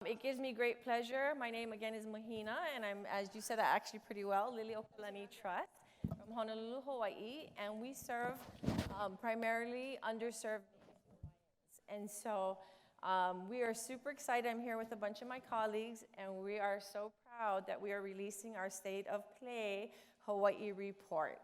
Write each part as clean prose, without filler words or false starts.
It gives me great pleasure. My name again is Mahina, and I'm, as you said that actually pretty well, Lili Okalani Trust from Honolulu, Hawaii, and we serve primarily underserved Hawaiians. And so we are super excited. I'm here with a bunch of my colleagues, and we are so proud that we are releasing our State of Play Hawai'i report.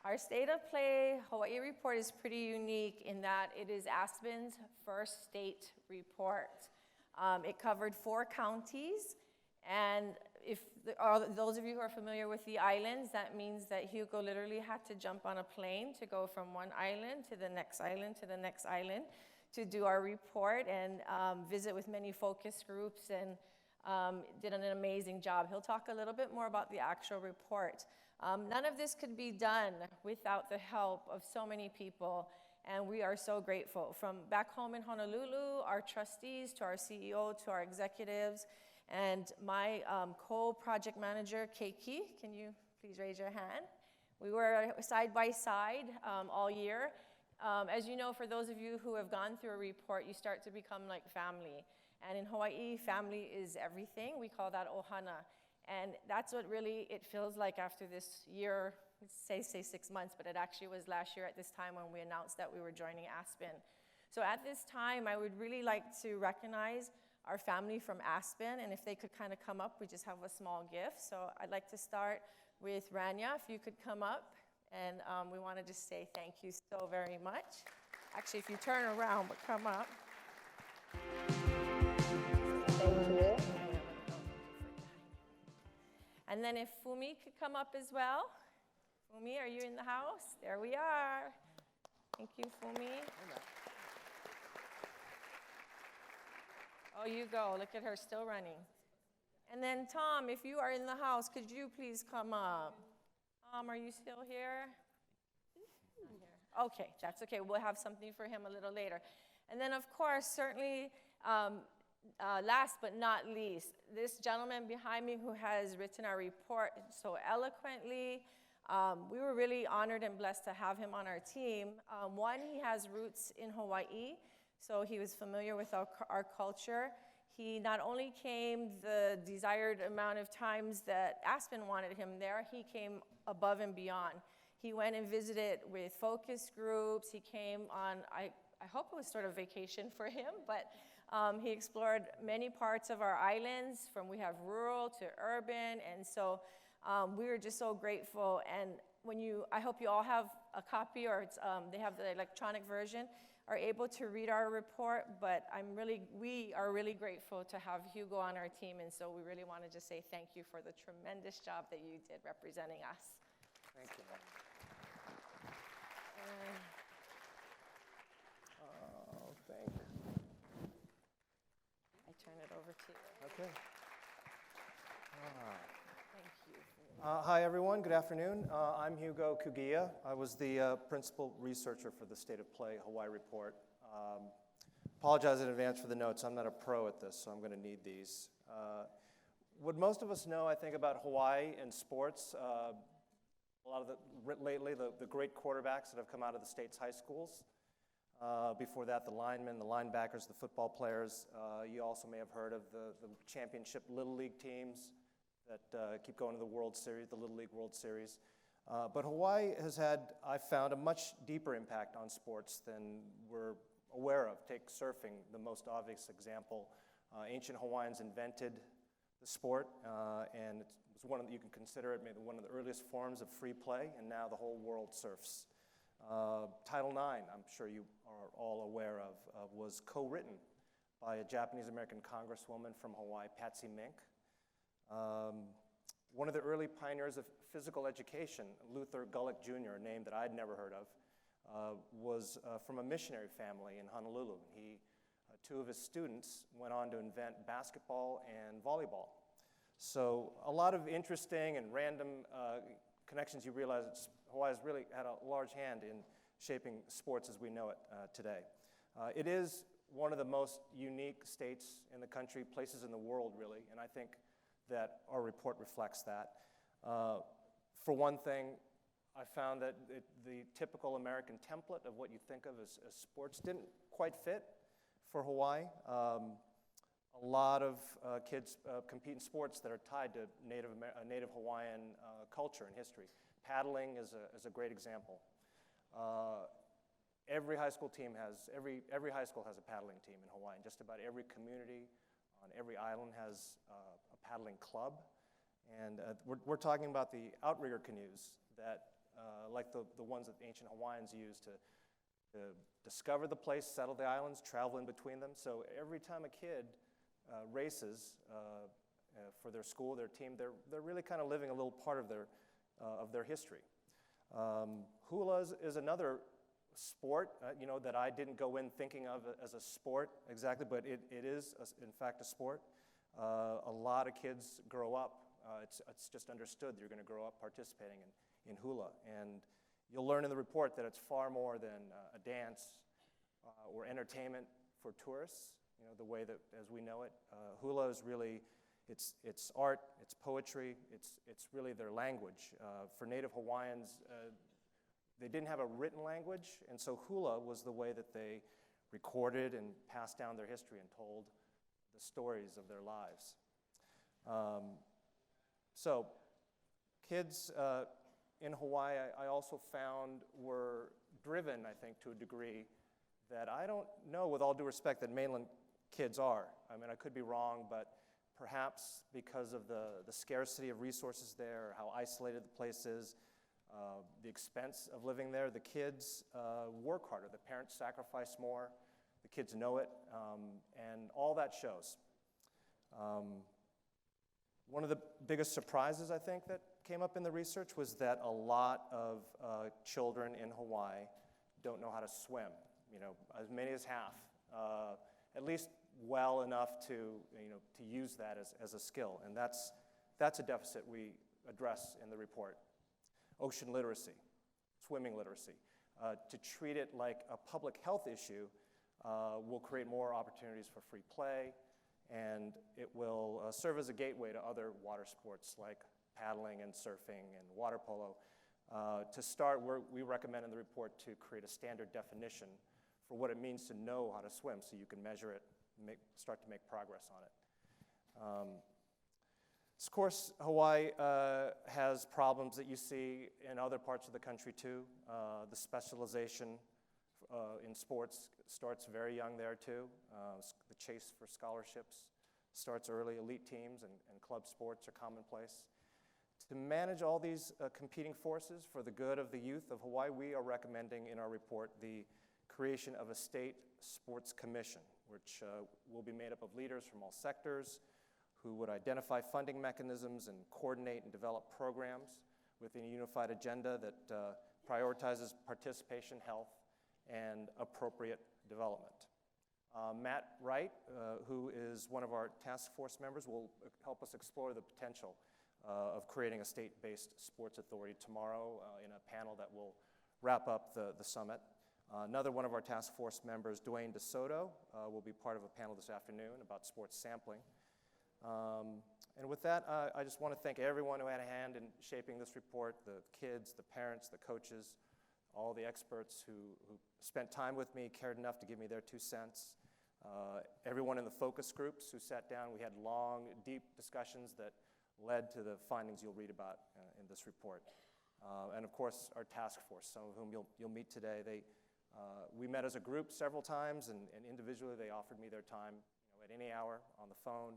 Our State of Play Hawai'i report is pretty unique in that it is Aspen's first state report. It covered 4 counties, and those of you who are familiar with the islands, that means that Hugo literally had to jump on a plane to go from one island to the next island to the next island to do our report and visit with many focus groups and did an amazing job. He'll talk a little bit more about the actual report. None of this could be done without the help of so many people, and we are so grateful. From back home in Honolulu, our trustees, to our CEO, to our executives, and my co-project manager, Keiki. Can you please raise your hand? We were side by side all year. As you know, for those of you who have gone through a report, you start to become like family. And in Hawaii, family is everything. We call that ohana. And that's what really it feels like after this year, say 6 months, but it actually was last year at this time when we announced that we were joining Aspen. So at this time, I would really like to recognize our family from Aspen, and if they could kind of come up, we just have a small gift. So I'd like to start with Rania, if you could come up, and we want to just say thank you so very much. Actually, if you turn around, but come up. Thank you. And then if Fumi could come up as well. Fumi, are you in the house? There we are. Thank you, Fumi. Oh, you go. Look at her still running. And then Tom, if you are in the house, could you please come up? Tom, are you still here? Okay, that's okay. We'll have something for him a little later. And then, of course, certainly, last but not least, this gentleman behind me who has written our report so eloquently. We were really honored and blessed to have him on our team. One, he has roots in Hawaii, so he was familiar with our culture. He not only came the desired amount of times that Aspen wanted him there, he came above and beyond. He went and visited with focus groups. He came on, I hope it was sort of vacation for him, but he explored many parts of our islands, from we have rural to urban, and so we were just so grateful. And I hope you all have a copy, or they have the electronic version, are able to read our report, but we are really grateful to have Hugo on our team, and so we really want to just say thank you for the tremendous job that you did representing us. Thank you. Thank you. I turn it over to you. Okay. Thank you. Hi, everyone. Good afternoon. I'm Hugo Kugia. I was the principal researcher for the State of Play Hawaii report. Apologize in advance for the notes. I'm not a pro at this, so I'm going to need these. What most of us know, I think, about Hawaii and sports, a lot of the great quarterbacks that have come out of the state's high schools. Before that, the linemen, the linebackers, the football players. You also may have heard of the championship Little League teams that keep going to the World Series, the Little League World Series. But Hawaii has had, I've found, a much deeper impact on sports than we're aware of. Take surfing, the most obvious example. Ancient Hawaiians invented the sport, and it's one of you can consider it maybe one of the earliest forms of free play, and now the whole world surfs. Title IX, I'm sure you are all aware of, was co-written by a Japanese-American congresswoman from Hawaii, Patsy Mink. One of the early pioneers of physical education, Luther Gulick Jr., a name that I'd never heard of, was from a missionary family in Honolulu. Two of his students went on to invent basketball and volleyball. So a lot of interesting and random connections. You realize Hawaii has really had a large hand in shaping sports as we know it today. It is one of the most unique states in the country, places in the world, really, and I think that our report reflects that. For one thing, I found that the typical American template of what you think of as sports didn't quite fit for Hawaii. A lot of kids compete in sports that are tied to Native Hawaiian culture and history. Paddling is a great example. Every high school has a paddling team in Hawaii, and just about every community on every island has a paddling club. And we're talking about the outrigger canoes that, like the ones that the ancient Hawaiians used to discover the place, settle the islands, travel in between them. So every time a kid races for their school, their team, they're really kind of living a little part of their history. Hula is another sport, that I didn't go in thinking of as a sport exactly, but it is, in fact, a sport. A lot of kids grow up. It's just understood that you're going to grow up participating in hula. And you'll learn in the report that it's far more than a dance or entertainment for tourists, the way that, as we know it. Hula is really, it's art, it's poetry, it's really their language. For Native Hawaiians, they didn't have a written language, and so hula was the way that they recorded and passed down their history and told the stories of their lives. So kids in Hawaii, I also found, were driven, I think, to a degree that I don't know, with all due respect, that mainland kids are. I mean, I could be wrong, but perhaps because of the scarcity of resources there, how isolated the place is, the expense of living there, the kids work harder. The parents sacrifice more. The kids know it, and all that shows. One of the biggest surprises, I think, that came up in the research was that a lot of children in Hawaii don't know how to swim. As many as half, at least well enough to use that as a skill, and that's a deficit we address in the report. Ocean literacy, swimming literacy. To treat it like a public health issue will create more opportunities for free play, and it will serve as a gateway to other water sports like paddling and surfing and water polo. To start, we recommend in the report to create a standard definition for what it means to know how to swim so you can measure it, start to make progress on it. Of course, Hawaii has problems that you see in other parts of the country too. The specialization in sports starts very young there too. The chase for scholarships starts early. Elite teams and club sports are commonplace. To manage all these competing forces for the good of the youth of Hawaii, we are recommending in our report the creation of a state sports commission, which will be made up of leaders from all sectors, who would identify funding mechanisms and coordinate and develop programs within a unified agenda that prioritizes participation, health, and appropriate development. Matt Wright, who is one of our task force members, will help us explore the potential of creating a state-based sports authority tomorrow in a panel that will wrap up the summit. Another one of our task force members, Dwayne DeSoto, will be part of a panel this afternoon about sports sampling. And with that, I just want to thank everyone who had a hand in shaping this report, the kids, the parents, the coaches, all the experts who spent time with me, cared enough to give me their 2 cents. Everyone in the focus groups who sat down. We had long, deep discussions that led to the findings you'll read about in this report. And of course, our task force, some of whom you'll meet today. We met as a group several times, and individually they offered me their time at any hour on the phone.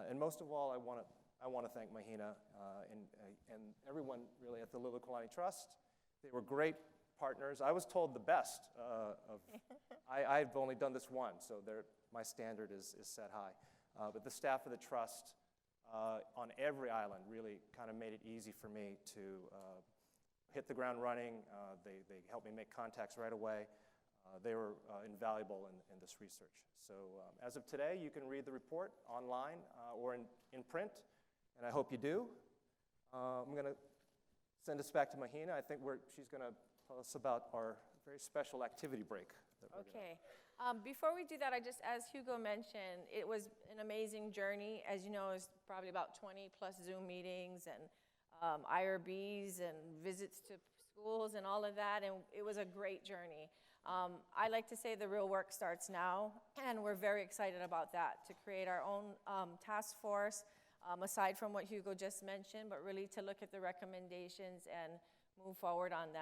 And most of all, I want to thank Mahina and everyone really at the Liliuokalani Trust. They were great partners. I was told the best I've only done this once, so my standard is set high. But the staff of the trust on every island really kind of made it easy for me to hit the ground running. They helped me make contacts right away. They were invaluable in this research. So as of today, you can read the report online or in print, and I hope you do. I'm going to send us back to Mahina. I think she's going to tell us about our very special activity break. Okay. Before we do that, as Hugo mentioned, it was an amazing journey. As you know, it's probably about 20 plus Zoom meetings and IRBs and visits to schools and all of that, and it was a great journey. I like to say the real work starts now, and we're very excited about that, to create our own task force, aside from what Hugo just mentioned, but really to look at the recommendations and move forward on